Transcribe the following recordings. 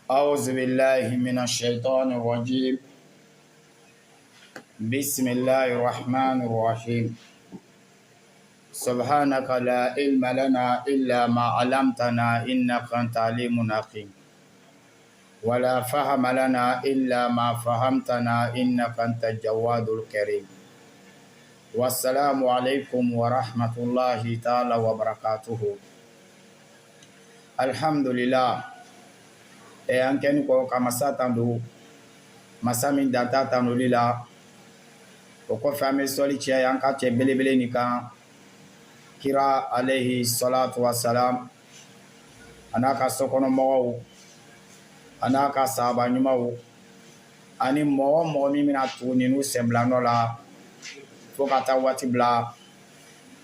أعوذ بالله من الشيطان الرجيم. بسم الله الرحمن الرحيم. سبحانك لا علم لنا إلا ما علمتنا إنك أنت العليم الحكيم. ولا فهم لنا إلا ما فهمتنا إنك أنت الجواد الكريم. والسلام عليكم ورحمة الله تعالى وبركاته. الحمد لله. An kɛni kɔ ka masa tan don masa min danta tan doli la o kɔfɛ an bɛ sɔli cɛ an ka cɛ belebele nin kan kira alayhi salatu wasalam a n'a ka sokɔnɔmɔgɔw a n'a ka sahaba ɲumanw ani mɔgɔ mɔgɔ min bɛna tugu ninnu senbilanɔ la fo ka taa waati bila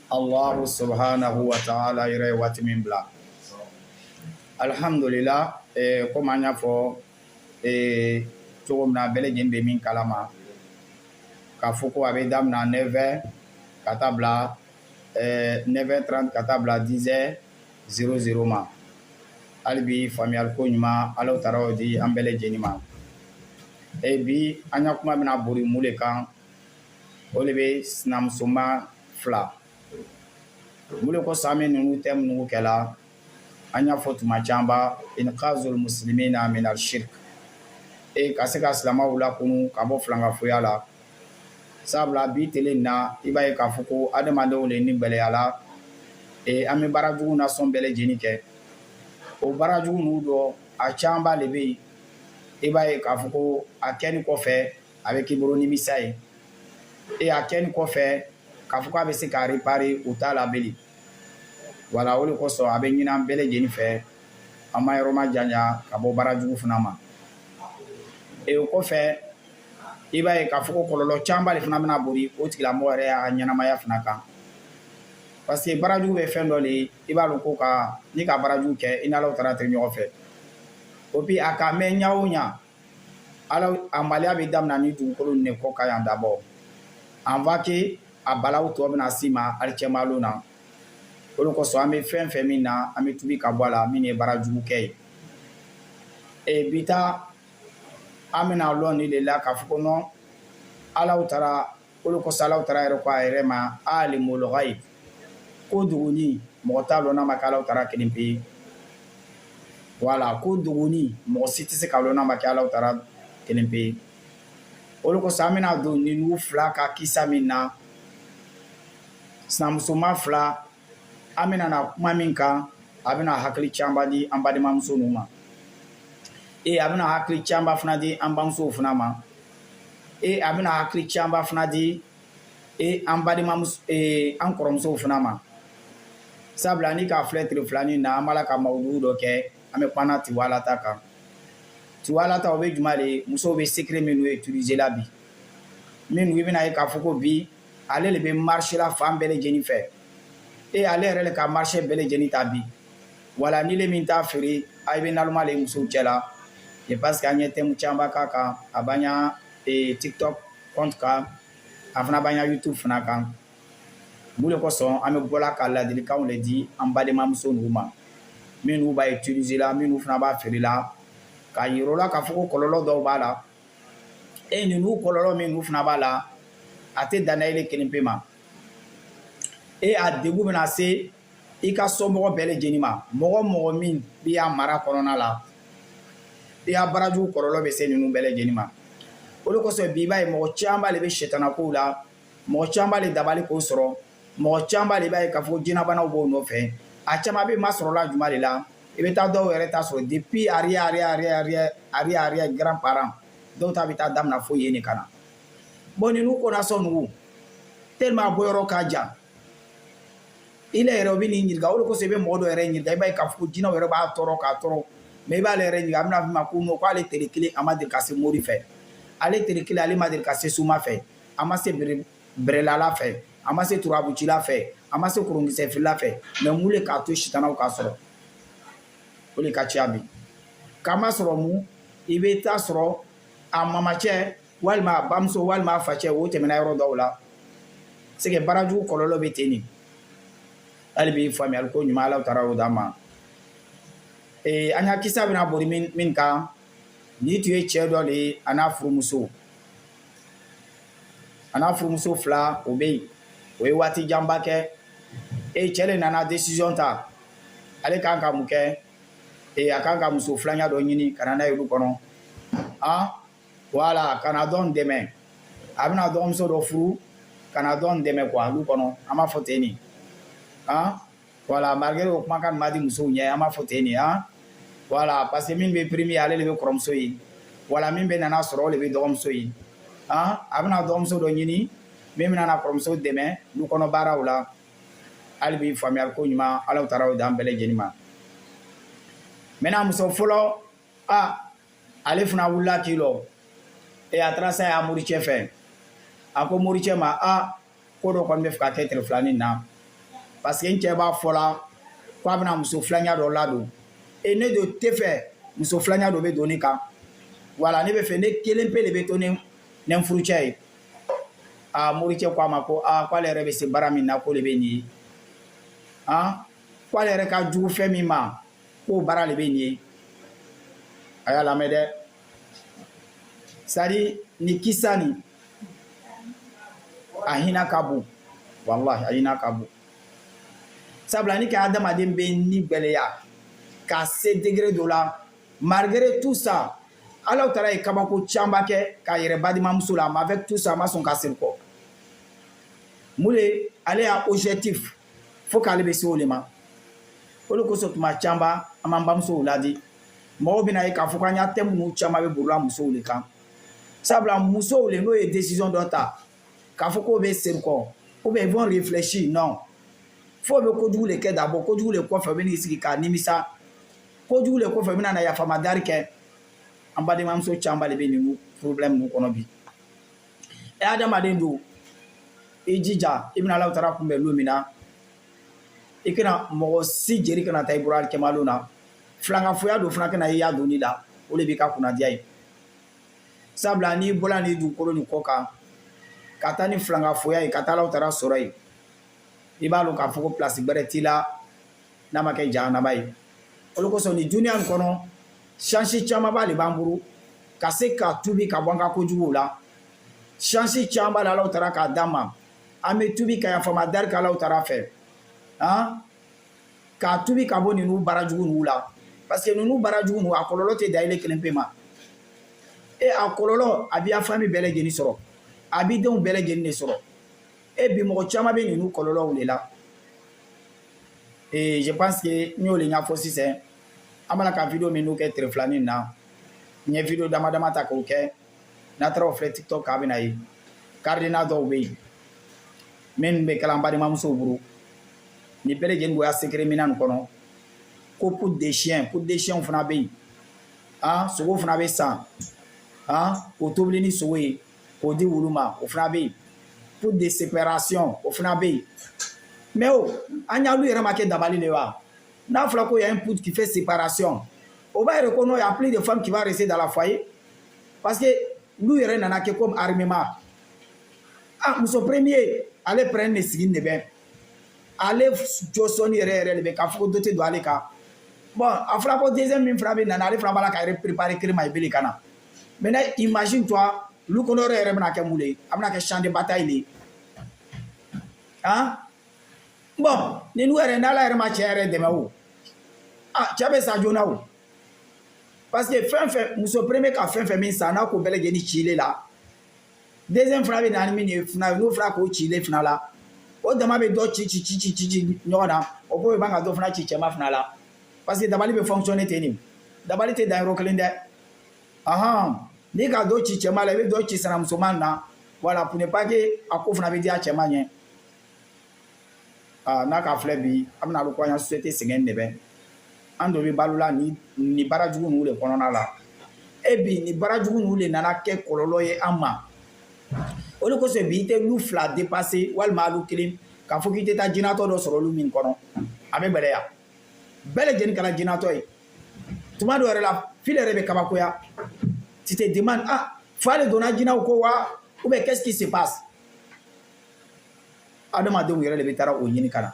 Allahu subhanahu wa ta'ala yɛrɛ ye waati min bila. Alhamdulillah. Comme an y'a fɔ cogo min na bɛɛ lajɛlen bɛ min kalama k'a fɔ ko a bɛ daminɛ 9h ka taa bila 9h30 ka taa bila 10h00 ma. Hali bi faamuyali ko ɲuman Ala taala y'o di an bɛɛ lajɛlen ma. Bi an ka kuma bɛna bori mun de kan o de bɛ sinamusoma 2 mun de ko san bɛ ninnu thème ninnu kɛla an y'a fɔ tuma caman inqazul muslimina min al-shirk ka se ka silamɛw lakunu ka bɔ filankafoya la sabula bi tele na i b'a ye k'a fɔ ko adamadenw de ni gɛlɛya la an bɛ baara jugu na sɔn bɛɛ lajɛlen kɛ o baara jugu ninnu dɔ a caman de bɛ yen i b'a ye k'a fɔ ko a kɛni kɔfɛ a bɛ k'i bolo nimisa ye a kɛni kɔfɛ k'a fɔ k'a bɛ se k'a réparer o t'a la bilen. Wala o de kosɔn a bɛ ɲini an bɛɛ lajɛlen fɛ an ma yɔrɔ ma janya ka bɔ baara jugu fana ma. O kɔfɛ i b'a ye k'a fɔ ko kɔlɔlɔ caman de fana bɛna boli o tigilamɔgɔ yɛrɛ y'a ɲɛnamaya fana kan parce que baara jugu bɛ fɛn dɔ de i b'a dɔn ko ni ka baara jugu kɛ i ni Ala taala tɛ ɲɔgɔn fɛ o bi a ka mɛn ɲa o ɲa Ala a maloya bɛ daminɛ ni dugukolo nin de kɔ ka yan d'abord en va que a balaw tɔ bɛna s'i ma hali cɛmalon na. O de kosɔn an bɛ fɛn fɛn min na an bɛ tubi ka bɔ a la min ye baara jugu kɛ ye. Bi ta an bɛna lɔn nin de la k'a fɔ ko non Ala taala o de kosɔn Ala taala yɛrɛ ko a yɛrɛ ma alimul ghaib ko duguni mɔgɔ t'a lɔn n'a ma kɛ Ala taala kelen pe ye. Wala ko duguni mɔgɔ si tɛ se ka lɔn n'a ma kɛ Ala taala kelen pe ye. O de kosɔn an bɛna don ninnu fila ka kisa min na sinamusoma 2 an bɛna na kuma min kan a bɛna hakili caman di an balimamuso ninnu ma a bɛna hakili caman fana di an bamusow fana ma a bɛna hakili caman fana di an balimamuso an kɔrɔmusow fana ma sabula ni k'a filɛ tile filanin na an b'a la ka mawudu dɔ kɛ an bɛ kuma tiwalata kan tiwalata o bɛ juma de musow bɛ secret minnu utiliser la bi minnu i bɛna ye k'a fɔ ko bi ale de bɛ marché la fan bɛɛ lajɛlen fɛ ale yɛrɛ le ka marché bɛɛ lajɛlen ta bi wala ni le min t'a feere a bɛ naloma le musow cɛ la parce que an ye thème caman k'a kan a b'an ya TikTok compte kan a fana b'an ya YouTube fana kan mun de kosɔn an bɛ bɔla ka ladilikanw le di an balimamuso ninnu ma minnu b'a utiliser la minnu fana b'a feere la k'a yir'o la k'a fɔ ko kɔlɔlɔ dɔw b'a la ninnu kɔlɔlɔ minnu fana b'a la a tɛ dan n'ale kelen pe ma. A degun bɛna se i ka somɔgɔ bɛɛ lajɛlen ma mɔgɔ mɔgɔ min b'i ya mara kɔnɔna la i ya baara jugu kɔlɔlɔ bɛ se ninnu bɛɛ lajɛlen ma. O de kosɔn bi i b'a ye mɔgɔ caman de bɛ sɛtanakow la mɔgɔ caman de dabali k'o sɔrɔ mɔgɔ caman de b'a ye k'a fɔ jinɛbanaw b'o nɔfɛ a caman bɛ masɔrɔla juma de la i bɛ taa dɔw yɛrɛ ta sɔrɔ depuis arrière grand parent dɔw ta bɛ taa daminɛ fo yen de ka na bon ninnu kɔnasɔn ninnu tellement a bɔyɔrɔ ka jan i la yɛrɛ o bɛ n'i ɲininka o de kosɔn i bɛ mɔgɔ dɔ yɛrɛ ɲininka i b'a ye k'a fɔ ko jinɛw yɛrɛ b'a tɔɔrɔ k'a tɔɔrɔ mais i b'ale yɛrɛ ɲininka a bɛna f'i ma ko non k'ale teri kelen a ma deli ka se mori fɛ ale teri kelen ale ma deli ka se suma fɛ a ma se berelala fɛ a ma se turabucila fɛ a ma se koronkisɛfilila fɛ mais mun de k'a to sitanaw k'a sɔrɔ o de ka ca bi k'a ma sɔrɔ mun i bɛ taa sɔrɔ a mamacɛ walima a bamuso walima a facɛ o tɛmɛna yɔrɔ dɔw la c'est que baara jugu kɔlɔlɔ bɛ ten de hali bi faamuyali ko ɲuman Ala taala y'o d'an ma an y'a kisa bɛna bori min kan ni tun ye cɛ dɔ de ye a n'a furumuso fila o bɛ yen o ye waati janba kɛ cɛ de nana décision ta ale kan ka mun kɛ a kan ka muso filanya dɔ ɲini ka na n'a ye olu kɔnɔ voilà ka na dɔn dɛmɛ a bɛna dɔgɔmuso dɔ furu ka na dɔn dɛmɛ quoi olu kɔnɔ an b'a fɔ ten nin voilà malgré o kumakan ma di musow ɲɛ an b'a fɔ ten nin voilà parce que min bɛ premier ale de bɛ kɔrɔmuso ye wala min bɛ nana sɔrɔ o de bɛ dɔgɔmuso ye a bɛna dɔgɔmuso dɔ ɲini min bɛna na kɔrɔmuso dɛmɛ du kɔnɔ baaraw la hali bi faamuyali ko ɲuman Ala taala o d'an bɛɛ lajɛlen ma maintenant muso fɔlɔ ale fana wulila k'i lɔ a taara sa a mori cɛ fɛ a ko mori cɛ ma ko dɔ kɔni bɛ fɛ ka kɛ tile filanin na parce que n cɛ b'a fɔ la ko a bɛna muso filanya dɔ ladon ne de tɛ fɛ muso filanya dɔ bɛ don ne kan voilà ne bɛ fɛ ne kelen pe de bɛ to ne n furucɛ ye mori cɛ ko a ma ko k'ale yɛrɛ bɛ se baara min na k'o de bɛ nin ye k'ale yɛrɛ ka jugu fɛn min ma k'o baara de bɛ nin ye a y'a lamɛn dɛ c'est à dire ni kisa nin a hinɛ ka bon wallahi a hinɛ ka bon sabula ni ka adamaden bɛ ni gɛlɛya ka se degré dɔ la malgré tout ça Ala taala ye kabako caman kɛ k'a yɛrɛ balimamuso la mais avec tout ça a ma sɔn ka segin kɔ mun de ale y'a objectif fo k'ale bɛ se o de ma o de kosɔn tuma caman an b'an bamusow ladi mɔgɔw bɛna ye k'a fɔ k'an y'a thème ninnu caman bɛ boli musow de kan sabula musow de n'o ye décision dɔ ta k'a fɔ k'o bɛ segin kɔ ou bien ils vont réfléchir non fo bɛ kojugu de kɛ d'abord kojugu de kɔfɛ u bɛ n'i sigi k'a nimisa kojugu de kɔfɛ u bɛna na yafamadari kɛ an balimamuso caman de bɛ nin problème ninnu kɔnɔ bi adamaden don i jija i bɛna Ala taala kunbɛn don min na i kana mɔgɔ si jeri kana taa i bɔra alikɛmalo na filankafoya dɔ fana kana i y'a donni la o de b'i ka kunnadiya ye sabula n'i bɔra nin dugukolo nin kɔ kan ka taa ni filankafoya ye ka taa Ala taala sɔrɔ yen i b'a dɔn k'a fɔ ko place bɛrɛ t'i la n'a ma kɛ jahanama ye o de kosɔn nin duniya in kɔnɔ chance caman b'ale b'an bolo ka se ka tubi ka bɔ an ka kojuguw la chance caman b'ale Ala taala k'a d'an ma an bɛ tubi ka yafamadari kɛ Ala taala fɛ k'a tubi ka bɔ ninnu baarajugu ninnu la parce que ninnu baarajugu ninnu a kɔlɔlɔ tɛ dan ile kelen pe ma a kɔlɔlɔ a b'i famille bɛɛ lajɛlen sɔrɔ a b'i denw bɛɛ lajɛlen de sɔrɔ bi mɔgɔ caman bɛ ninnu kɔlɔlɔw de la je pense que n y'o de ɲɛfɔ sisan an bɛna ka video min kɛ tile filanin na n ye video dama dama ta k'o kɛ n'a taara o filɛ TikTok kan a bɛna ye cardinal dɔw bɛ yen minnu bɛ kɛla an balimamusow bolo ni bɛɛ lajɛlen bɔra secret minɛn nin kɔnɔ ko pour des chiens fana bɛ yen sogo fana bɛ san o tobili ni sogo ye k'o di wulu ma o fana bɛ yen pour des séparations o fana bɛ yen mais an y'alu yɛrɛ ma kɛ dabali de wa n'a fɔra ko y a un poutre qui fait séparation o b'a yɛrɛ ko non y a plus de femmes qui va rester dans la foyer parce que n'u yɛrɛ nana kɛ comme armement muso premier ale prenne de sigi de bɛ ale jɔsɔnni yɛrɛ yɛrɛ de bɛ k'a fɔ ko dɔ tɛ don ale kan bon a fɔra ko deuxième min fana bɛ nana ale fana b'a la ka préparer kirima ibili ka na maintenant imagine toi lu kɔnɔ yɛrɛ bɛna kɛ mun de ye a bɛna kɛ champ de bataille de ye bon ni n'u yɛrɛ n'ala yɛrɛ ma cɛ yɛrɛ dɛmɛ o cɛ bɛ sa joona o parce que fɛn fɛn muso premier ka fɛn fɛn min san n'a ko bɛɛ lajɛlen cile la deuxième fana bɛ na ni min ye fana n'o fana k'o cile fana la o dama bɛ dɔ ci ɲɔgɔn na o b'o ban ka dɔ fana ci cɛma fana la parce que dabali bɛ fonctionner ten de dabali tɛ dan yɔrɔ kelen dɛ n'i ka dɔ ci cɛma la i bɛ dɔ ci sinamusoman na voilà pour ne pas que a ko fana bɛ di a cɛma ɲɛ n'a ka filɛ bi an bɛna a ko an ka société sɛgɛn de bɛ an dɔ bɛ balo la ni baarajugu ninnu de kɔnɔna la bi ni baarajugu ninnu de nana kɛ kɔlɔlɔ ye an ma o de kosɔn bi i tɛ lu fila dépasser walima lu kelen k'a fɔ k'i tɛ taa jinatɔ dɔ sɔrɔ lu min kɔnɔ a bɛ gɛlɛya bɛɛ lajɛlen kɛra jinatɔ ye tuma dɔ yɛrɛ la fili yɛrɛ bɛ kabakoya tu te demandes fa de donna jinaw ko wa ou bien qu'est-ce qui se passe adamadenw yɛrɛ de bɛ taara o ɲini ka na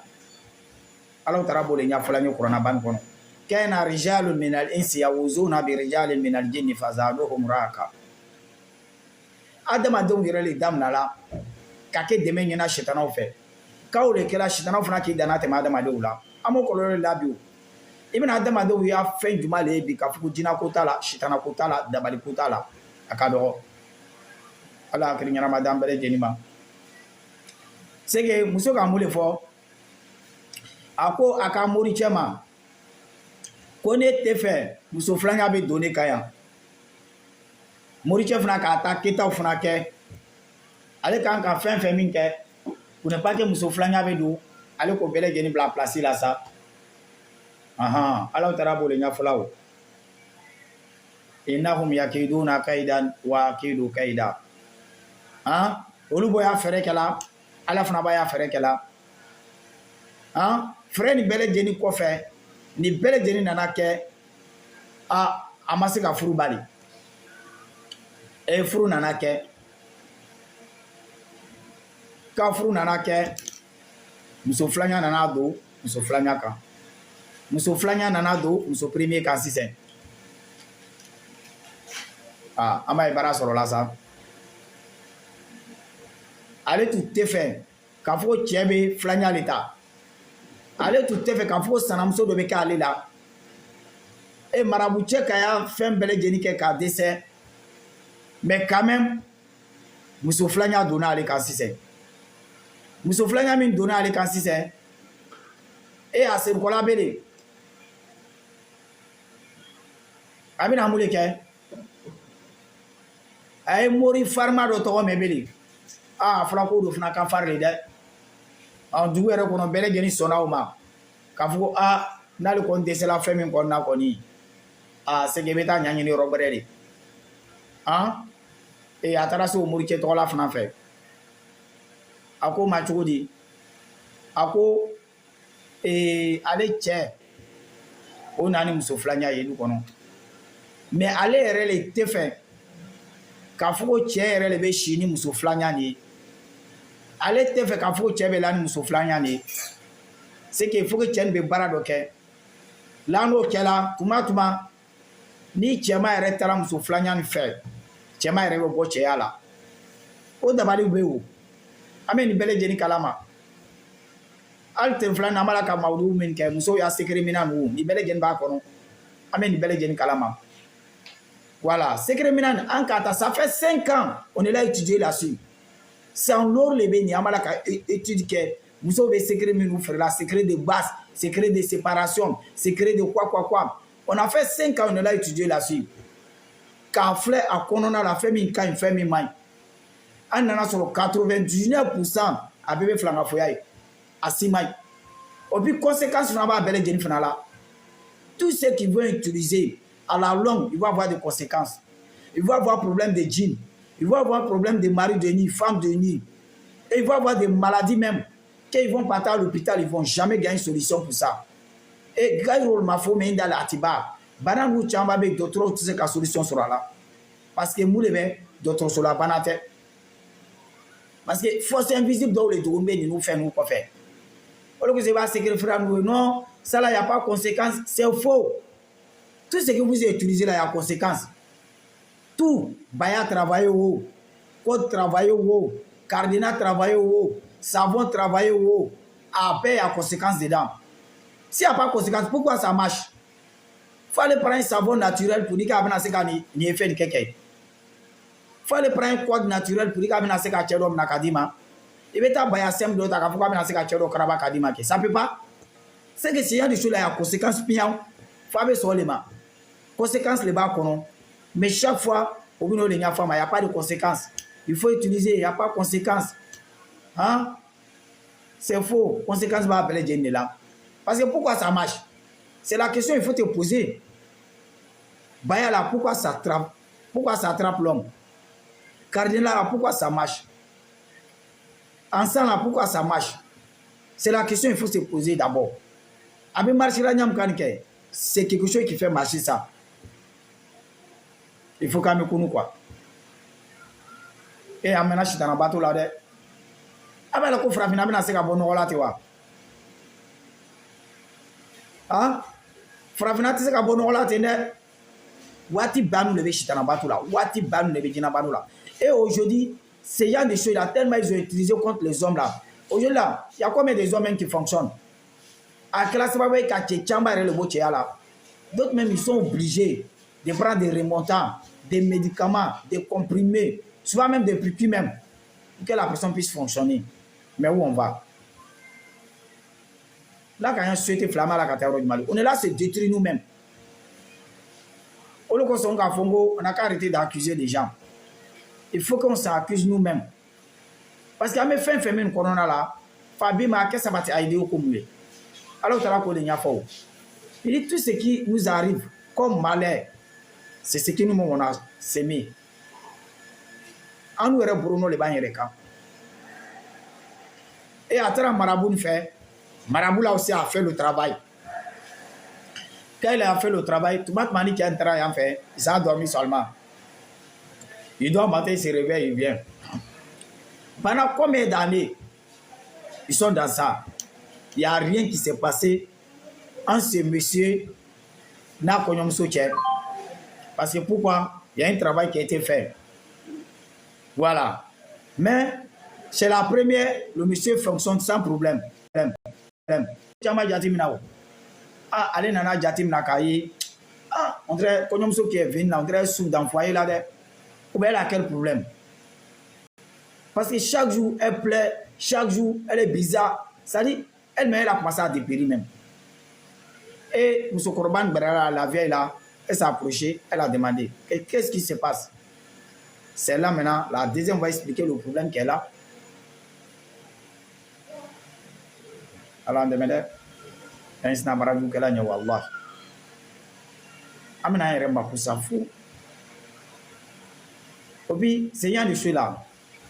Ala taara b'o de ɲɛfɔla n ye kuranna bani kɔnɔ kana rijalun min al-insi yawuzuna bi rijalin min al-jinni fazaduhum raqa. Adamadenw yɛrɛ le daminɛ la ka kɛ dɛmɛ ɲɛna sitanaw fɛ k'aw de kɛra sitanaw fana k'i danna tɛmɛ adamadenw la an m'o kɔlɔlɔ de la bi o i bɛna adamadenw y'a fɛn juma le ye bi k'a fɔ ko jinako t'a la sitanako t'a la dabaliko t'a la a ka dɔgɔ ala hakili ɲɛnama d'an bɛɛ lajɛlen ma c'est que muso ka mun de fɔ a ko a ka moricɛ ma ko ne tɛ fɛ muso filanan bɛ don ne kan yan moricɛ fana k'a ta kɛtaw fana kɛ ale kan ka fɛn fɛn min kɛ pour ne pas que muso filanan bɛ don ale k'o bɛɛ lajɛlen bila place la sa ala taara b'o de ɲɛfɔ la o innahum yakiduna kaidan wa akidu kaida olu bɔ y'a fɛrɛ kɛla ala fana b'a y'a fɛrɛ kɛla fɛrɛ nin bɛɛ lajɛlen kɔfɛ nin bɛɛ lajɛlen nana kɛ a ma se ka furu bali furu nana kɛ ka furu nana kɛ muso filanan nana don muso filanan kan muso filanan nana don muso premier kan sisan an b'a ye baara sɔrɔ la sa ale tun tɛ fɛ k'a fɔ ko cɛ bɛ filanan de ta ale tun tɛ fɛ k'a fɔ ko sanamuso dɔ bɛ kɛ ale la marabucɛ ka y'a fɛn bɛɛ lajɛlen kɛ k'a dɛsɛ mais quand même muso filanan donna ale kan sisan muso filanan min donna ale kan sisan a senkɔla bɛ de a bɛna mun de kɛ a ye mori farima dɔ tɔgɔ mɛn bɛ de a fɔra ko do fana ka farin de dɛ dugu yɛrɛ kɔnɔ bɛɛ lajɛlen sɔnna o ma k'a fɔ ko n'ale kɔni dɛsɛla fɛn min kɔnɔna kɔni c'est que i bɛ taa ɲɛɲini yɔrɔ wɛrɛ de a taara se o moricɛ tɔgɔ la fana fɛ a ko ma cogo di a ko ale cɛ o nana ni muso filanan ye du kɔnɔ mais ale yɛrɛ le tɛ fɛ k'a fɔ ko cɛ yɛrɛ le bɛ si ni muso filanan de ye ale tɛ fɛ k'a fɔ ko cɛ bɛ la ni muso filanan de ye c'est que il faut que cɛ nin bɛ baara dɔ kɛ la n'o kɛla tuma tuma ni cɛman yɛrɛ taara muso filanan fɛ cɛman yɛrɛ bɛ bɔ cɛya la o dabali bɛ o an bɛ nin bɛɛ lajɛlen kalama hali tɛ filanan an b'a la ka mawudu min kɛ musow y'a secret mina ninnu nin bɛɛ lajɛlen b'a kɔnɔ an bɛ nin bɛɛ lajɛlen kalama voilà secret mina nin an k'a ta ça fait 5 ans on est là étudier là-dessus sans l'or le bɛ nin an b'a la ka étude kɛ musow bɛ secret minnu feere la secret de base secret de séparation secret de quoi on a fait 5 ans on est là étudier là-dessus k'a filɛ a kɔnɔna la fɛn min ka ɲi fɛn min man ɲi an nana sɔrɔ 99% a bɛɛ bɛ filankafoya ye a si man ɲi et puis conséquence fana b'a bɛɛ lajɛlen fana la tous ceux qui vont utiliser à la longue ils vont avoir des conséquences ils vont avoir problème de djinn ils vont avoir problème de mari de nuit femme de nuit et ils vont avoir des maladies même qu'ils vont partir à l'hôpital ils vont jamais gagner une solution pour ça et gayrol ma fo mais dans l'atiba bana n'u caman bɛ yen dɔgɔtɔrɔw tɛ se ka solution sɔrɔ a la parce que mun de bɛ dɔgɔtɔrɔsola bana tɛ parce que force invisible dɔw de dogo bɛ ninnu fɛn ninnu kɔfɛ olu ko se b'a secret fira n'u ye non ça là y a pas conséquence c'est faux tout ce que vous avez utilisé là y a conséquence tout baya travailler o code travailler o cardinal travailler o savon travailler o a bɛɛ y a conséquence dedans s'il y a pas conséquence pourquoi ça marche faut aller prendre un savon naturel pour dire qu'il y a se ka ni effet ni kɛkɛ faut aller prendre un code naturel pour dire qu'il y a se ka cɛ dɔ mina ka di ma i bɛ taa bayasɛm dɔ ta k'a fɔ k'a bɛna se ka cɛ dɔ karaba ka di ma kɛ ça peut pas c'est que s'il y a des choses là il y a conséquence piyan fo a bɛ sɔn o de ma conséquence le b'a kɔnɔ mais chaque fois o bɛ n'o de ɲɛfɔ a ma il y a pas de conséquence il faut utiliser il y a pas conséquence c'est faux conséquence b'a bɛɛ lajɛlen de la parce que pourquoi ça marche c'est la question il faut te poser baya là pourquoi ça attrape l'homme cardinal là pourquoi ça marche ensemble là pourquoi ça marche c'est la question il faut se poser d'abord abi marcher la nyam kan ke c'est quelque chose qui fait marcher ça il faut quand même qu'on nous quoi et amena chitana bateau là de abela ko frafina bina se ka bon no la te wa farafina tɛ se ka bɔ nɔgɔ la ten dɛ waati bɛɛ nu de bɛ sitana bato la waati bɛɛ nu de bɛ jinɛbano la et aujourd'hui ces gens de choses là tellement ils ont utilisé contre les hommes là aujourd'hui là il y a combien des hommes qui fonctionnent à kɛla sababu ye ka cɛ caman yɛrɛ le bɔ cɛya la d'autres même ils sont obligés de prendre des remontants des médicaments des comprimés souvent même des piqûres même pour que la personne puisse fonctionner mais où on va là quand il y a une société flammable à Kataro du Mali on est là se détruire nous-mêmes au lieu qu'on a qu'à arrêter d'accuser les gens il faut qu'on s'accuse nous-mêmes parce qu'il y a mes fins fermées corona là Fabi m'a qu'est-ce que ça va t'aider au commun alors tu as la il dit tout ce qui nous arrive comme malheur c'est ce que nous on a semé en nous Bruno les bagnes et à travers marabout fait marabout là aussi a fait le travail quand il a fait le travail tout le monde m'a dit qu'il y a un travail en fait il a dormi seulement il doit matin il se réveille il vient pendant combien d'années ils sont dans ça il n'y a rien qui s'est passé en ce monsieur n'a connu parce que pourquoi il y a un travail qui a été fait voilà mais c'est la première le monsieur fonctionne sans problème ah allez nana jatim nakayi ah on dirait konyomuso qui est venu on dirait sous dans foyer là de ou bien elle a quel problème parce que chaque jour elle plaît chaque jour elle est bizarre ça dit elle-même elle a commencé à dépérir même et M. Korban Berala la vieille là elle s'est approchée elle a demandé qu'est-ce qui se passe c'est là maintenant la deuxième va expliquer le problème qu'elle a alors on demande instant barabu qu'elle a dit wallah amena yere makusa fou et puis c'est rien de cela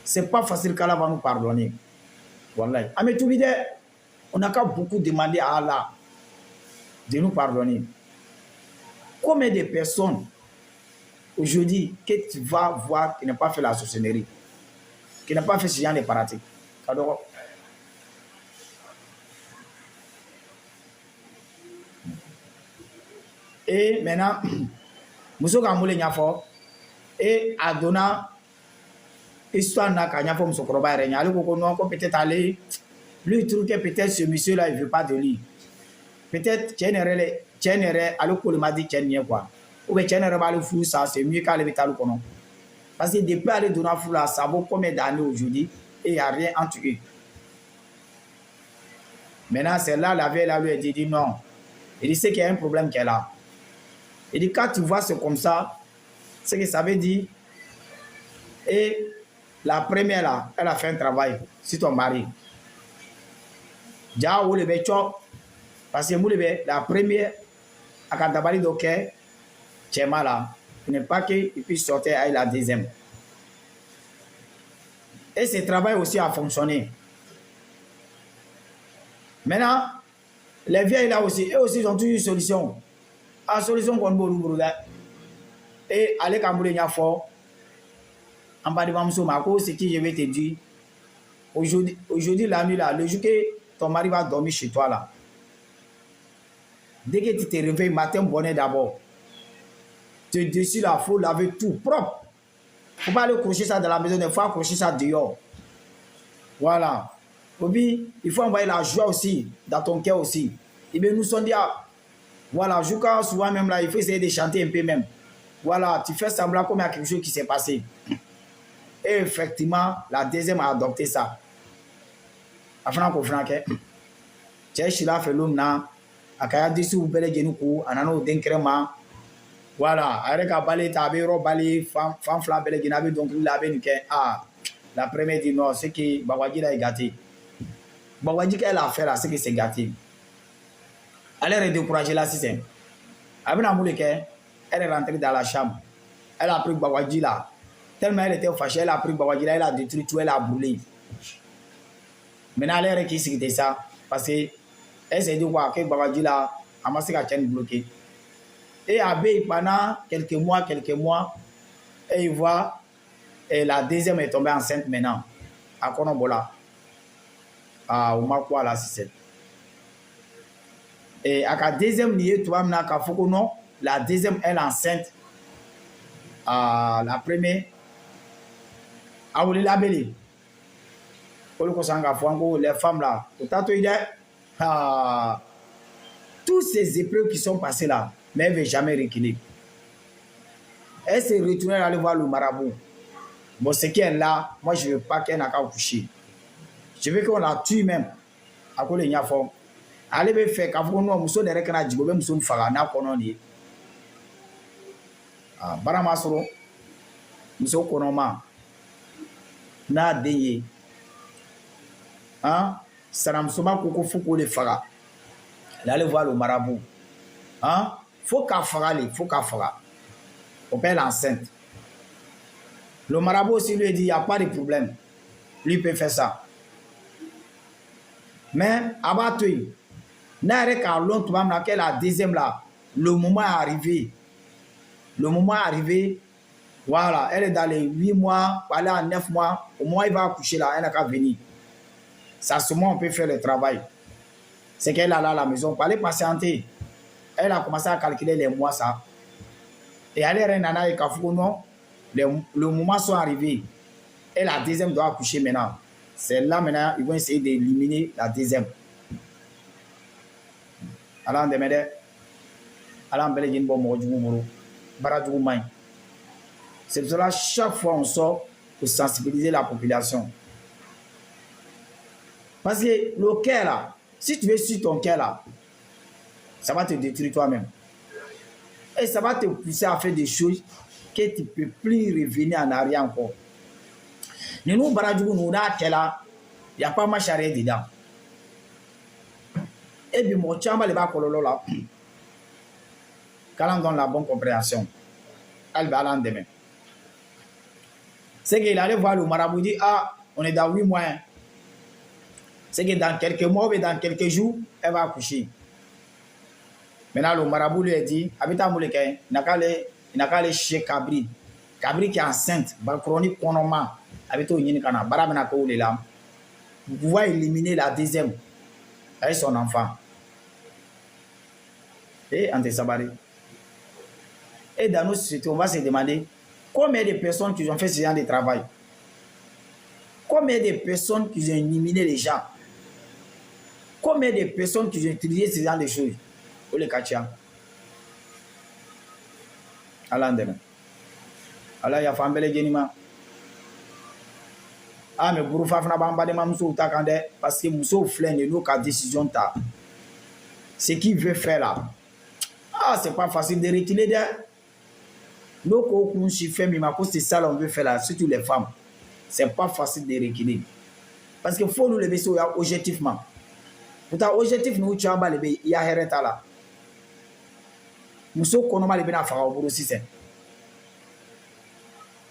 c'est pas facile qu'Allah va nous pardonner wallah ame tout vide on n'a qu'à beaucoup demander à Allah de nous pardonner combien de personnes aujourd'hui que tu vas voir qui n'ont pas fait la sorcellerie qui n'ont pas fait ce genre de pratiques et maintenant muso ka mole nyafo et adona histoire na ka nyafo muso koroba yere nya ale ko non ko peut-être aller lui trouve que peut-être ce monsieur là il veut pas de lui peut-être tienere ale ko le m'a dit tienye quoi ou bien tienere ba le fou ça c'est mieux qu'aller vital kono parce que depuis aller dona fou là ça vaut combien d'années aujourd'hui et il y a rien entre eux maintenant c'est là la vieille là lui a dit non il dit c'est qu'il y a un problème qu'elle a. Il dit, quand tu vois c'est comme ça, c'est que ça veut dire, et la première là, elle a fait un travail sur ton mari. Déjà, vous le parce que la première, à Kantabali Doké, Tchema là, il n'est pas qu'il puisse sortir avec la deuxième. Et ce travail aussi a fonctionné. Maintenant, les vieilles là aussi, eux aussi ils ont toujours une solution. La solution qu'on peut là et aller Cameroun y a fort en bas de Mamso Mako, ce que je vais te dire aujourd'hui la nuit là, le jour que ton mari va dormir chez toi là, dès que tu te réveilles matin bonnet d'abord, te dessus là, faut laver tout propre. Faut pas aller coucher ça dans la maison, il faut accrocher ça dehors. Voilà. Il faut envoyer la joie aussi dans ton cœur aussi. Et bien nous sommes dit voilà, jusqu'à souvent même là, il faut essayer de chanter un peu même. Voilà, tu fais semblant comme il y a quelque chose qui s'est passé. Et effectivement, la deuxième a adopté ça. Afin qu'on franque, tu es là, fait l'homme là, à Kaya Dissou, Bele Genoukou, Anano Denkrema. Voilà, avec un balai, tabero, balai, femme fla, Bele Genabi, donc il avait une ah, la première dit non, c'est que Bawadji là est gâté. Bawadji qu'elle a fait là, c'est que c'est gâté. Elle est découragée là, si c'est. Elle est rentrée dans la chambre. Elle a pris Bawadji là. Tellement elle était fâchée, elle a pris Bawadji là, elle a détruit tout, elle a brûlé. Maintenant, elle est qui c'était ça. Parce qu'elle s'est dit que Bawadji là, a massé la chaîne bloquée. Et pendant quelques mois, et il voit, et la deuxième est tombée enceinte maintenant. À Konobola. À Oumakwa là, si c'est. Et à la deuxième lieu, tu vas me dire non, la deuxième elle est enceinte. La première, a voulu la belle. Les femmes là, tous ces épreuves qui sont passées là, mais elle ne veut jamais reculer. Elle s'est retournée aller voir le marabout. Bon, ce qui est là, moi je ne veux pas qu'elle n'ait qu'à coucher. Je veux qu'on la tue même. À cause de l'Ignafon. Elle veut faire qu'à vous, nous sommes des requins, nous sommes faga, n'a pas non. Baramasoro, nous sommes konoma. Na deye. Sanam soma koko foko le faga. Allez voir le marabout. Faut qu'à faga, faut qu'à faga. On perd l'enceinte. Le marabout aussi lui dit, il n'y a pas de problème. Lui peut faire ça. Mais, abattu, n'a qu'à l'autre, la deuxième là, le moment est arrivé. Le moment est arrivé. Voilà, elle est dans les 8 mois, elle est à 9 mois. Au moins, il va accoucher là, elle n'a qu'à venir. Ça, seulement, on peut faire le travail. C'est qu'elle est là à la maison. Pour aller patienter, elle a commencé à calculer les mois, ça. Et elle est renana et Kafou, non. Le moment sont arrivés. Et la deuxième doit accoucher maintenant. C'est là maintenant, ils vont essayer d'éliminer la deuxième. Alors, on demande, alors, on va aller bon moro, baradou main. C'est pour cela chaque fois on sort pour sensibiliser la population. Parce que le cœur là, si tu veux suivre ton cœur là, ça va te détruire toi-même. Et ça va te pousser à faire des choses que tu ne peux plus revenir en arrière encore. Nous, baradou, nous, là, il n'y a pas ma charrette dedans. Et puis, mon chamba, le bas cololo là, quand on donne la bonne compréhension, elle va aller demain. C'est qu'il allait voir le marabout, dit, on est dans 8 mois. C'est que dans quelques mois ou dans quelques jours, elle va accoucher. Maintenant, le marabout lui a dit, habita mouleke, il n'a qu'à aller chez Kabri. Kabri qui est enceinte, chronique konoma, habita au Yinikana, barabana ko là. Vous pouvez éliminer la deuxième avec son enfant. Et Ante Sabari. Et dans nos sociétés, on va se demander combien de personnes qui ont fait ce genre de travail? Combien de personnes qui ont éliminé les gens? Combien de personnes qui ont utilisé ce genre de choses? Pour les Kachia. Allah ndeme. Allah ya fambele genima. Mais Bouroufa fana bamba de mamsou takande parce que Mousso flène nous ka décision ta. Ce qu'il veut faire là. C'est pas facile de retirer de. Nous qu'on fait mais c'est ça on veut faire là, surtout les femmes. C'est pas facile de reculer. Parce qu'il faut nous lever sur objectivement. Pourtant objectif nous tu as levé il y a hereta là. Mousso konoma levé na fara oburo si c'est.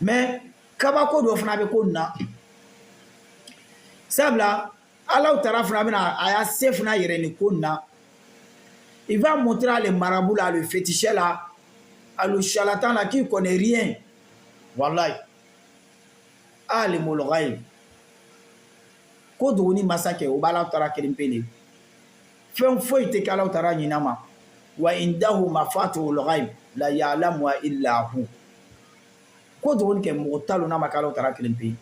Mais kabako do fana be ko na. Sabla Allah Ta'ala fana bena aya sef na yere ni ko na. Il va montrer à les marabouts là, le féticheur là, à le charlatan là qui ne connaît rien. Wallahi. Les mologaï. Kodoni masake au bala Ta'ala kelimpele. Fem foi te kala Ta'ala nyinama. Wa indahu mafatu ulghaib la ya'lamu wa illa hu. Kodoni ke motalo na makala Ta'ala kelimpe.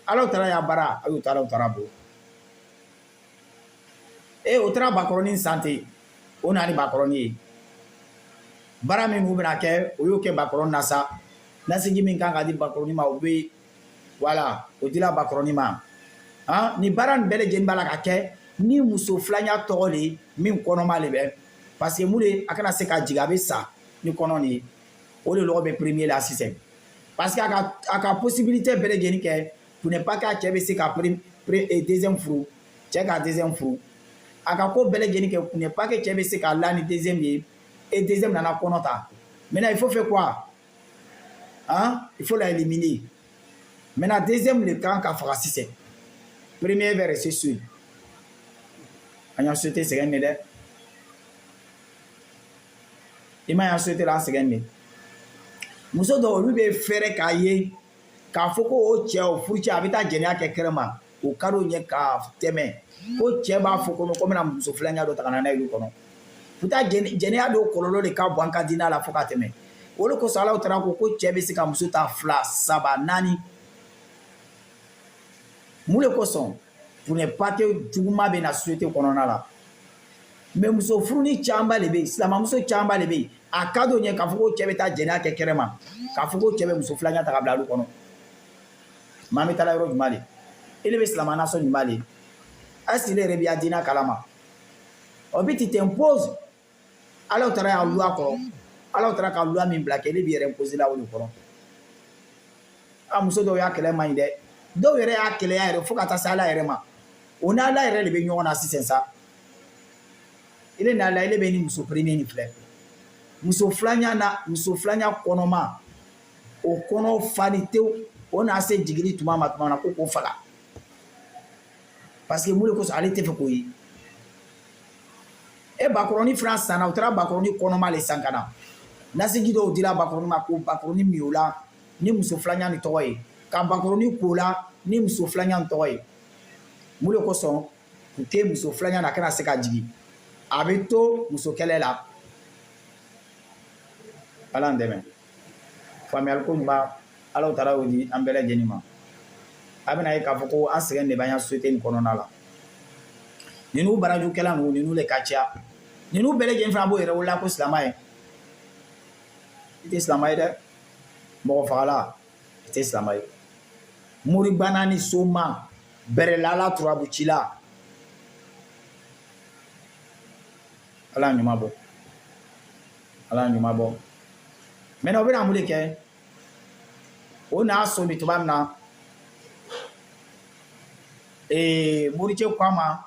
Allah Ta'ala ya bara ayu Ta'ala bo. Et au tra bakroni santé. On a les bakroni. Bara min ubena ke o yo ke bakron nasa. Nasi jimin kan ga di bakroni ma obe. Voilà, o dila bakroni ma. Ni baran bele gen bala ka ke ni muso flanya tole min kono ma lebe. Parce que moule akana se ka jigabe sa ni kono ni. O le lo be premier la système. Parce que aka possibilité bele gen ke pour ne pas ka chebe se ka et deuxième frou. Check a deuxième frou. Akako bele geni que pour ne pas que tu se ka la ni deuxième et deuxième nana konota. Maintenant il faut faire quoi? Il faut la éliminer. Maintenant deuxième le camp ka fera si c'est. Premier vers c'est sûr. Anya souhaité c'est gagné là. Il m'a souhaité là c'est gagné. Muso do lui be faire kaye ka foko o che o fuchi abita geni ake krema. o kado ɲɛ ka tɛmɛ ko cɛ b'a fɔ ko ko bɛna muso filanan dɔ ta ka na n'a ye du kɔnɔ puta jɛnɛya dɔw kɔlɔlɔ de ka bon an ka diinɛ la fo ka tɛmɛ o de kosɔn Ala taala ko cɛ bɛ se ka muso ta 2 3 4 mun de kosɔn pour ne pas que juguman bɛ na société kɔnɔna la mais muso furuni caman de bɛ yen silamɛmuso caman de bɛ yen a ka d'o ɲɛ k'a fɔ ko cɛ bɛ taa jɛnɛya kɛ kɛnɛ ma k'a fɔ ko cɛ bɛ muso filanan ta ka bila du kɔnɔ maa min taara yɔrɔ jumɛn de ele bɛ silamɛ nasɔn jumɛn de est-ce qu'il yɛrɛ bɛ a diinɛ kalama o bi tu t'imposes Ala taala y'a loi kɔrɔ Ala taala ka loi min bila kɛ ele b'i yɛrɛ imposer la o de kɔrɔ a muso dɔw y'a kɛlɛ man ɲi dɛ dɔw yɛrɛ y'a kɛlɛya yɛrɛ fo ka taa se Ala yɛrɛ ma o ni Ala yɛrɛ de bɛ ɲɔgɔn na sisan sa ele n'a la ele bɛ ni muso premier ni filɛ muso filanan kɔnɔma o kɔnɔ fani tewu o n'a se jigili tuma ma tuma na ko k'o faga parce que mun de kosɔn ale tɛ fɛ k'o ye e bakɔrɔni fana sanna u taara bakɔrɔni kɔnɔma le san ka na nasiji dɔw dira bakɔrɔni ma ko bakɔrɔni min o la ni muso filanan ni tɔgɔ ye ka bakɔrɔni k'o la ni muso filanan tɔgɔ ye mun de kosɔn u tɛ muso filanan na a kana se ka jigin a bɛ to muso kɛlɛ la Ala an dɛmɛ faamuyali ko ɲuman Ala taala y'o di an bɛɛ lajɛlen ma a bɛna ye k'a fɔ ko an sɛgɛn de b'an ya société in kɔnɔna la ninnu barajukɛla ninnu ninnu le ka ca ninnu bɛɛ lajɛlen fana b'o yɛrɛ wolola ko silamɛ ye i tɛ silamɛ ye dɛ mɔgɔ fagala i tɛ silamɛ ye moribana ni soma bɛrɛlala turabucila Ala ɲuman bɔ Ala ɲuman bɔ maintenant o bɛna mun de kɛ o n'a sɔn bi tuma min na moricɛ ko a ma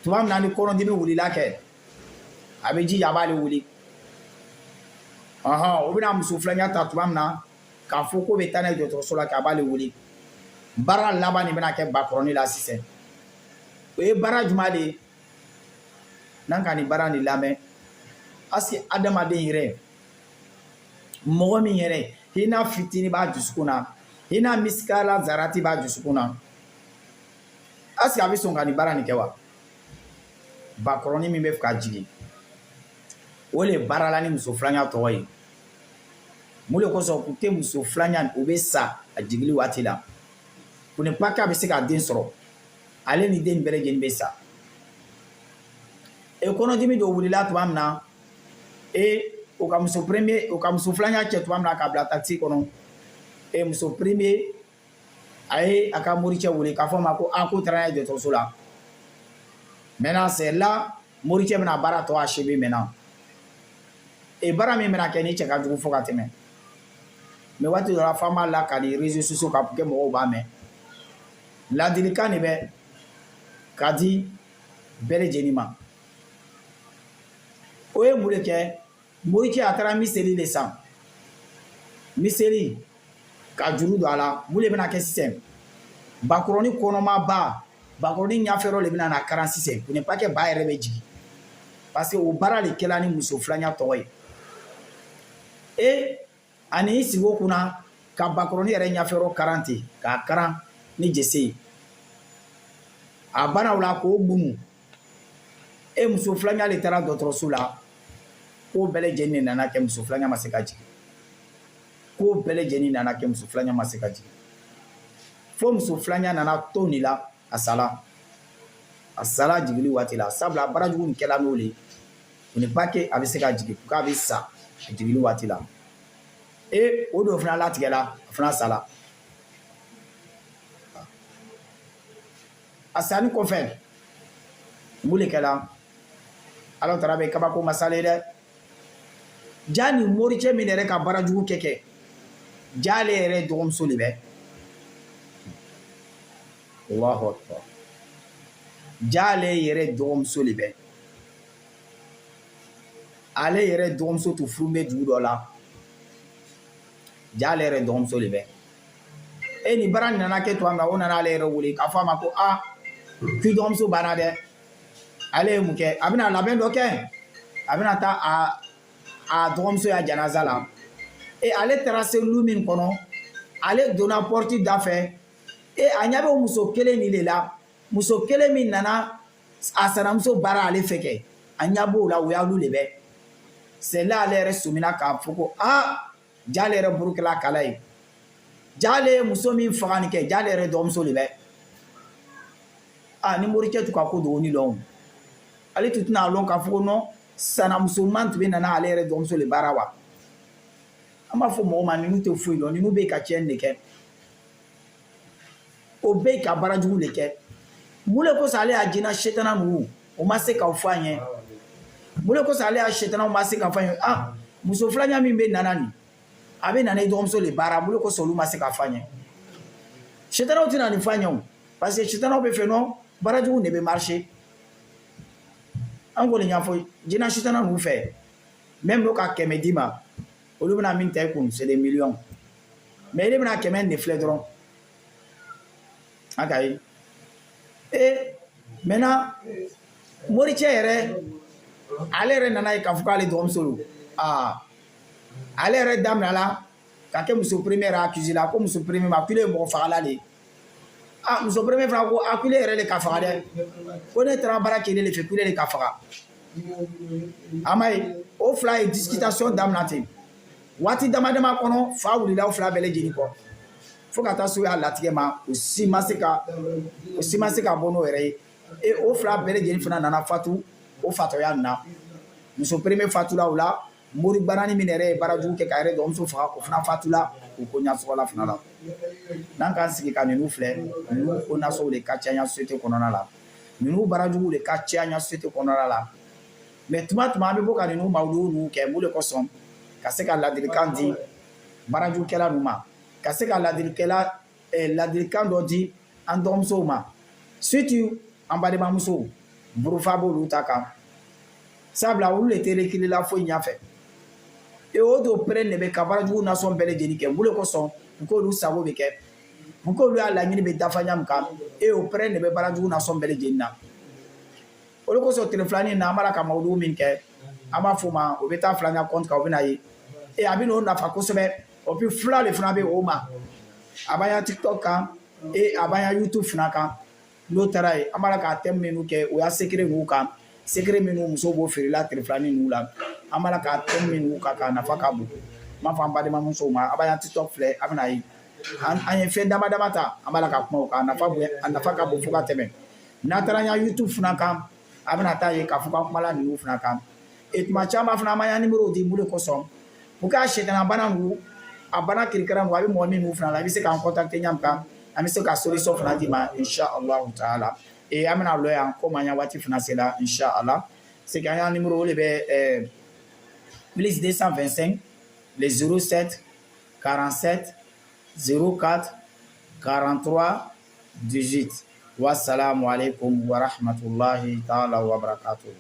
tuma min na ni kɔnɔdimi wulila kɛ a bɛ jija a b'ale wuli o bɛna muso filanan ta tuma min na k'a fɔ ko bɛ taa n'a ye dɔgɔtɔrɔso la kɛ a b'ale wuli baara laban nin bɛna kɛ bakɔrɔni la sisan o ye baara jumɛn de ye n'an ka nin baara nin lamɛn asi adamaden yɛrɛ mɔgɔ min yɛrɛ hinɛ fitini b'a dusukun na hinɛ misikala zarati b'a dusukun na asi a bɛ sɔn ka nin baara nin kɛ wa bakɔrɔni min bɛ fɛ ka jigin o de baara la ni muso filanan tɔgɔ ye mun de kosɔn k'u tɛ muso filanan o bɛ sa a jigili waati la pour ne pas que a bɛ se ka den sɔrɔ ale ni den bɛɛ lajɛlen bɛ sa kɔnɔdimi dɔ wulila tuma min na o ka muso filanan cɛ tuma min na k'a bila taxi kɔnɔ muso premier a ye a ka moricɛ wele k'a fɔ ma ko k'o taara n'a ye dɔgɔtɔrɔso la maintenant c'est là moricɛ bɛna baara tɔ achever maintenant baara min bɛna kɛ ni cɛ ka jugu fo ka tɛmɛ mais waati dɔ la f'an b'a la ka ni réseaux sociaux ka kɛ mɔgɔw b'a mɛn ladilikan de bɛ ka di bɛɛ lajɛlen ma o ye mun de kɛ moricɛ a taara miseli de san miseli ka juru don a la mun de bɛna kɛ sisan bakɔrɔni kɔnɔma ba bakɔrɔni ɲafɛrɛ de bɛna na karan sisan pour ne pas que ba yɛrɛ bɛ jigin parce que o baara de kɛla ni muso filanan tɔgɔ ye ani i sigi o kunna ka bakɔrɔni yɛrɛ ɲafɛrɛ karan ten k'a karan ni jese ye a banna o la k'o bunu muso filanan de taara dɔgɔtɔrɔso la ko bɛɛ lajɛlen de nana kɛ muso filanan ma se ka jigin ko bɛɛ lajɛlen nana kɛ muso filanan ma se ka jigin fo muso filanan nana to nin la a sala jigili waati la sabula barajugu nin kɛla n'o le o ni pas que a bɛ se ka jigin k'a bɛ sa a jigili waati la o don fana latigɛla a fana sala a sanni kɔfɛ mun de kɛla Ala taala bɛ kabako masala ye dɛ ja ni moricɛ min yɛrɛ ka barajugu kɛ ja ale yɛrɛ dɔgɔmuso de bɛ Allahu akbar ja ale yɛrɛ dɔgɔmuso de bɛ ale yɛrɛ dɔgɔmuso tun furu bɛ dugu dɔ la ja ale yɛrɛ dɔgɔmuso de bɛ ni baara nana kɛ tuma min na o nana ale yɛrɛ wele k'a fɔ a ma ko k'i dɔgɔmuso banna dɛ ale ye mun kɛ a bɛna labɛn dɔ kɛ a bɛna taa a dɔgɔmuso ya janaza la ale taara se lu min kɔnɔ ale donna porte da fɛ e a ɲa bɛ o muso kelen nin de la muso kelen min nana a sanamuso baara ale fɛ kɛ a ɲa b'o la o y'alu de bɛ c'est là ale yɛrɛ sɔmina k'a fɔ ko jale yɛrɛ buru kɛla kala ye jale ye muso min faga nin kɛ jale yɛrɛ dɔgɔmuso de bɛ ni morikɛ tun ka ko dɔgɔni lɔn ale tun tɛna lɔn k'a fɔ ko non sanamusoman tun bɛ nana ale yɛrɛ dɔgɔmuso de baara wa an b'a fɔ mɔgɔ ma ninnu tɛ foyi dɔn ninnu bɛ ka tiɲɛni de kɛ o bɛ ka baara jugu de kɛ mun de kosɔn ale y'a jina setana ninnu o ma se k'aw fɔ an ye mun de kosɔn ale y'a setanaw ma se k'a fɔ an ye muso filanan min bɛ nana nin a bɛ nana i dɔgɔmuso de baara mun de kosɔn olu ma se k'a fɔ an ye setanaw tɛna nin fɔ an ye o parce que setanaw bɛ fɛ nɔ baara jugu de bɛ marché an kɔni y'a fɔ jina setana ninnu fɛ même n'o ka 100 d'i ma olu bɛna min ta i kun c'est des millions mais ele bɛna 100 de filɛ dɔrɔn a ka ye maintenant moricɛ yɛrɛ ale yɛrɛ nana ye k'a fɔ k'ale dɔgɔmuso don ale yɛrɛ daminɛna ka kɛ muso première accusé la ko muso première ma k'ile ye mɔgɔ fagala de ye muso première fana ko k'ile yɛrɛ de ka faga dɛ ko ne taara baara kɛ ne de fɛ k'ile de ka faga a ma ye o fila ye disputation daminɛ ten waati dama dama kɔnɔ fa wulila o fila bɛɛ lajɛlen kɔ fo ka taa so y'a latigɛ ma o si ma se ka bɔ n'o yɛrɛ ye o fila bɛɛ lajɛlen fana nana fatu o fatɔya nin na muso première fatula o la mori barani min yɛrɛ ye baara jugu kɛ k'a yɛrɛ dɔgɔmuso faga o fana fatula o ko ɲasɔgɔla fana la n'an k'an sigi ka ninnu filɛ ninnu ko nasɔw de ka ca an ka société kɔnɔna la ninnu baara jugu de ka ca an ka société kɔnɔna la mais tuma an bɛ bɔ ka ninnu mawuluw ninnu kɛ mun de kosɔn ka se ka ladilikan di baara jugukɛla ninnu ma ka se ka ladilikan dɔ di an dɔgɔmusow ma surtout an balimamusow burufa b'olu ta kan sabula olu de tɛ récré la foyi ɲɛfɛ o de pere de bɛ ka baara jugu nasɔn bɛɛ lajɛlen kɛ mun de kosɔn u k'olu sago bɛ kɛ u k'olu y'a laɲini bɛ dafa ɲa min kan o pere de bɛ baara jugu nasɔn bɛɛ lajɛlen na o de kosɔn tile filanin na an b'a la ka mawuluw min kɛ an b'a fɔ o ma o bɛ taa filanan compte kan o bɛ na ye a bɛ n'o nafa kosɛbɛ o puis fila de fana bɛ o ma a b'an ya TikTok kan a b'an ya YouTube fana kan n'o taara ye an b'a la ka thème minnu kɛ o y'a secret ninnu kan secret minnu muso b'o feerela tile filanin ninnu la an b'a la ka thème minnu kan k'a nafa ka bon n b'a fɔ an balimamusow ma a b'an ya TikTok filɛ a bɛ na ye an ye fɛn dama dama ta an b'a la ka kuma o kan a nafa ka bon fo ka tɛmɛ n'a taara an ya YouTube fana kan a bɛna taa ye k'a fɔ k'an kumala ninnu fana kan tuma caman fana an b'an ya numéro di mun de kosɔn pour que a sɛtana bana ninnu a bana kirikara ninnu a bɛ mɔgɔ min ninnu fana la i bɛ se k'an contacter ɲa min kan an bɛ se ka solution fana d'i ma inshallah taala an bɛna lɔ yan komi an ya waati fana sera inshallah c'est que an ya numéro o de bɛ plus 225 le 07 47 04 43 18 wassalamu alaikum wa rahmatullahi ta'ala wa barakatuh.